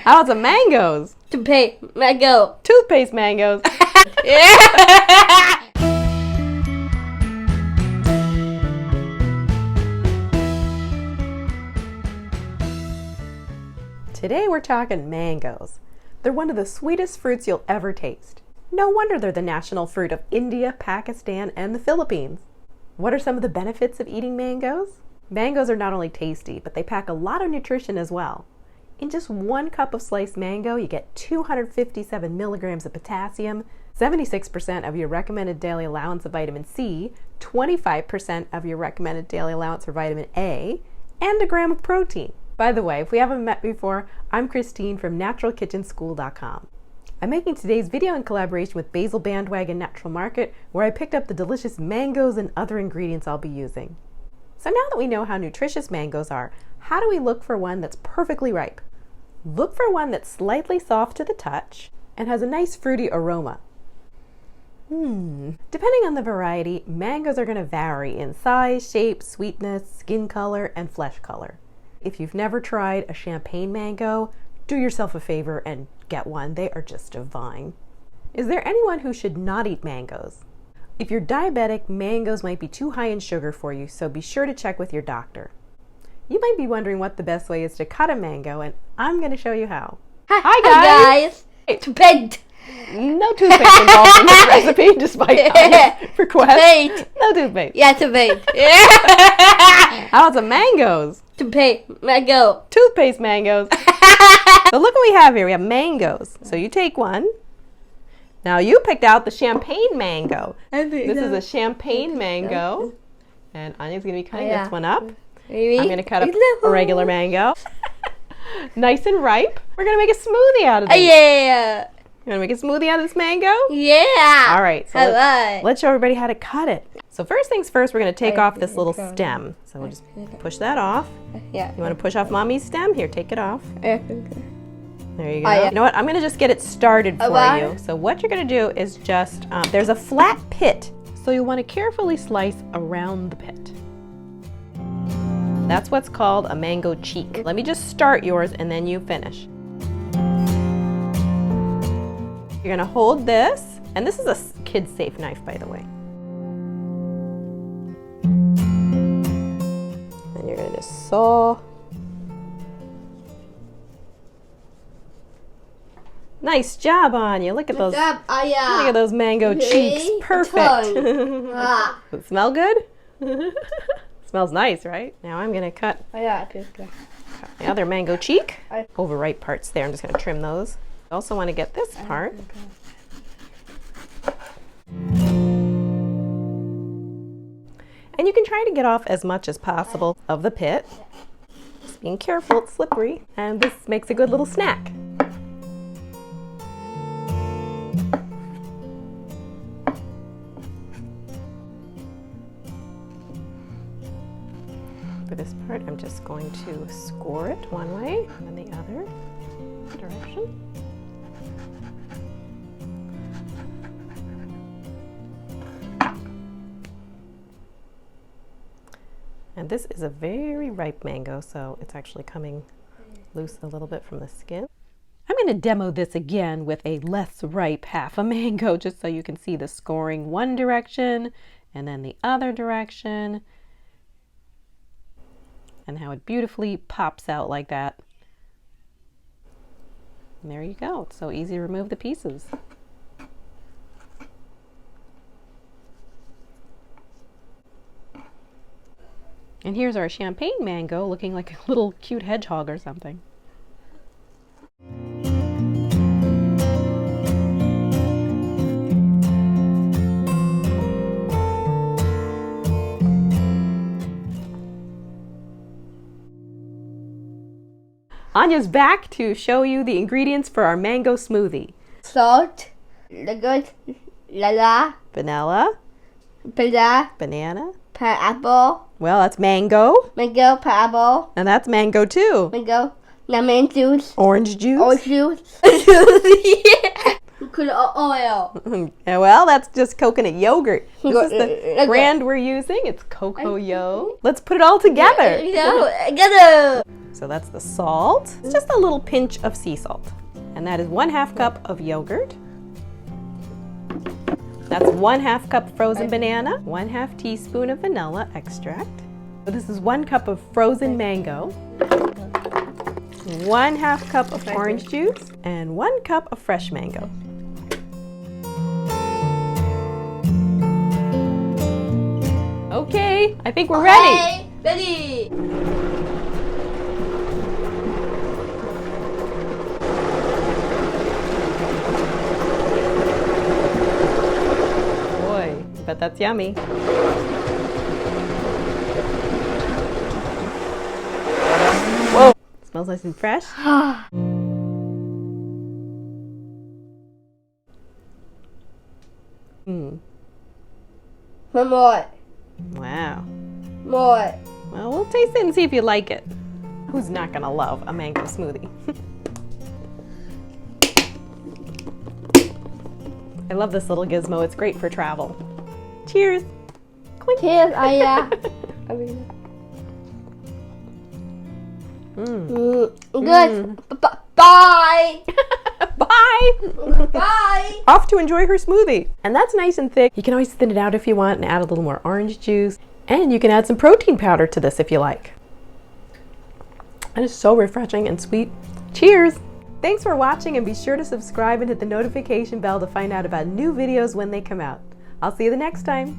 How about some mangoes? Toothpaste mango. Toothpaste mangoes. Today we're talking mangoes. They're one of the sweetest fruits you'll ever taste. No wonder they're the national fruit of India, Pakistan, and the Philippines. What are some of the benefits of eating mangoes? Mangoes are not only tasty, but they pack a lot of nutrition as well. In just 1 cup of sliced mango, you get 257 milligrams of potassium, 76% of your recommended daily allowance of vitamin C, 25% of your recommended daily allowance for vitamin A, and a gram of protein. By the way, if we haven't met before, I'm Christine from naturalkitchenschool.com. I'm making today's video in collaboration with Basil Bandwagon Natural Market, where I picked up the delicious mangoes and other ingredients I'll be using. So now that we know how nutritious mangoes are, how do we look for one that's perfectly ripe? Look for one that's slightly soft to the touch and has a nice fruity aroma. Depending on the variety, mangoes are going to vary in size, shape, sweetness, skin color, and flesh color. If you've never tried a champagne mango, do yourself a favor and get one. They are just divine. Is there anyone who should not eat mangoes? If you're diabetic, mangoes might be too high in sugar for you, so be sure to check with your doctor. You might be wondering what the best way is to cut a mango, and I'm going to show you how. Hi guys. Toothpaste. No toothpaste involved in this recipe, despite honest request. No toothpaste. Yeah, toothpaste. How about some mangoes? Toothpaste mango. Toothpaste mangoes. So look what we have here. We have mangoes. So you take one. Now you picked out the champagne mango. This is a champagne mango. And Anya's going to be cutting this one up. Maybe. I'm going to cut up a regular mango. Nice and ripe. We're going to make a smoothie out of this. Yeah. You want to make a smoothie out of this mango? Yeah. All right. So let's show everybody how to cut it. So first things first, we're going to take off this little stem. So we'll just push that off. Yeah. You want to push off Mommy's stem? Here, take it off. Yeah. There you go. You know what? I'm going to just get it started for you. So what you're going to do is just, there's a flat pit. So you'll want to carefully slice around the pit. That's what's called a mango cheek. Let me just start yours and then you finish. You're going to hold this, and this is a kid safe knife, by the way. And you're going to just saw. Nice job, Anya. Look at those. Look at those mango cheeks. Perfect. Does it smell good? Smells nice, right? Now I'm going to cut the other mango cheek. Overripe parts there. I'm just going to trim those. I also want to get this part. And you can try to get off as much as possible of the pit. Just being careful, it's slippery. And this makes a good little snack. For this part, I'm just going to score it one way and then the other direction. And this is a very ripe mango, so it's actually coming loose a little bit from the skin. I'm going to demo this again with a less ripe half a mango, just so you can see the scoring one direction and then the other direction, and how it beautifully pops out like that. And there you go. It's so easy to remove the pieces. And here's our champagne mango looking like a little cute hedgehog or something. Anya's back to show you the ingredients for our mango smoothie. Salt, yogurt, Vanilla, banana, pineapple. Well, that's mango. Mango, pineapple. And that's mango too. Mango, lemon juice. Orange juice. Orange juice. Coconut oil. Well, that's just coconut yogurt. This is the brand we're using. It's Coco Yo. Let's put it all together. Together. So that's the salt. It's just a little pinch of sea salt. And that is 1/2 cup of yogurt. That's 1/2 cup frozen banana, 1/2 teaspoon of vanilla extract. So this is 1 cup of frozen mango, 1/2 cup of orange juice, and 1 cup of fresh mango. Okay, I think we're ready. Ready. Boy, bet that's yummy. Whoa, smells nice and fresh. One more. Wow. More. Well, we'll taste it and see if you like it. Who's not gonna love a mango smoothie? I love this little gizmo. It's great for travel. Cheers. Clink. Cheers, Aya. Good. Bye. Bye. Bye. Off to enjoy her smoothie. And that's nice and thick. You can always thin it out if you want and add a little more orange juice. And you can add some protein powder to this if you like. It is so refreshing and sweet. Cheers. Thanks for watching, and be sure to subscribe and hit the notification bell to find out about new videos when they come out. I'll see you the next time.